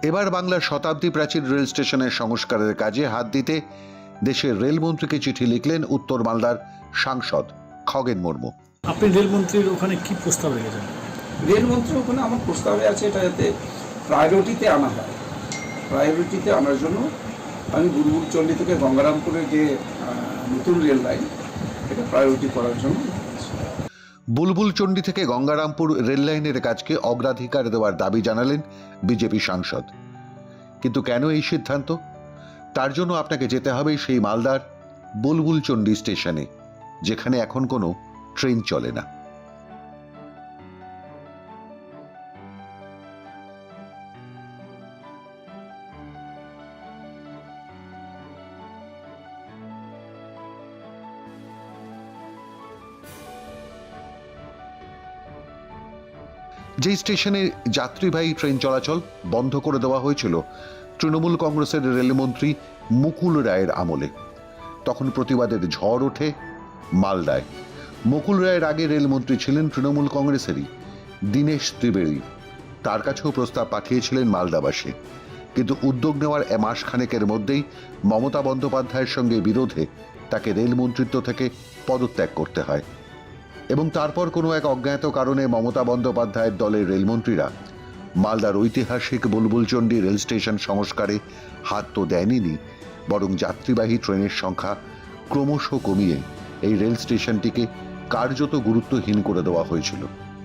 এবার বাংলার শতাব্দী প্রাচীন রেল স্টেশনের সংস্কারের কাজে হাত দিতে দেশের রেলমন্ত্রীকে চিঠি লিখলেন উত্তর মালদার সাংসদ খগেন মুর্মু। আপনি রেলমন্ত্রীর ওখানে কি প্রস্তাব রেখেছেন? রেলমন্ত্রী ওখানে আমার প্রস্তাবে আছে এটা যাতে প্রায়োরিটিতে আনা হয়। প্রায়োরিটিতে আনার জন্য আমি বুলবুলচন্ডী থেকে গঙ্গারামপুরের যে নতুন রেল লাইন এটা প্রায়োরিটি করার জন্য। বুলবুলচন্ডী থেকে গঙ্গারামপুর রেল লাইনের কাজকে অগ্রাধিকার দেওয়ার দাবি জানালেন বিজেপি সাংসদ। কিন্তু কেন এই সিদ্ধান্ত? তার জন্য আপনাকে যেতে হবে সেই মালদার বুলবুলচন্ডী স্টেশনে, যেখানে এখন কোনো ট্রেন চলে না। যে স্টেশনে যাত্রীবাহী ট্রেন চলাচল বন্ধ করে দেওয়া হয়েছিল তৃণমূল কংগ্রেসের রেলমন্ত্রী মুকুল রায়ের আমলে, তখন প্রতিবাদের ঝড় ওঠে মালদায়। মুকুল রায়ের আগে রেলমন্ত্রী ছিলেন তৃণমূল কংগ্রেসেরই দীনেশ ত্রিবেদী। তার কাছেও প্রস্তাব পাঠিয়েছিলেন মালদাবাসী, কিন্তু উদ্যোগ নেওয়ার মাস খানেকের মধ্যেই মমতা বন্দ্যোপাধ্যায়ের সঙ্গে বিরোধে তাকে রেলমন্ত্রিত্ব থেকে পদত্যাগ করতে হয়। এবং তারপর কোনো এক অজ্ঞাত কারণে মমতা বন্দ্যোপাধ্যায়ের দলের রেলমন্ত্রীরা মালদার ঐতিহাসিক বুলবুলচন্ডী রেল স্টেশন সংস্কারে হাত তো দেয়নি, বরং যাত্রীবাহী ট্রেনের সংখ্যা ক্রমশ কমিয়ে এই রেল স্টেশনটিকে কার্যত গুরুত্বহীন করে দেওয়া হয়েছিল।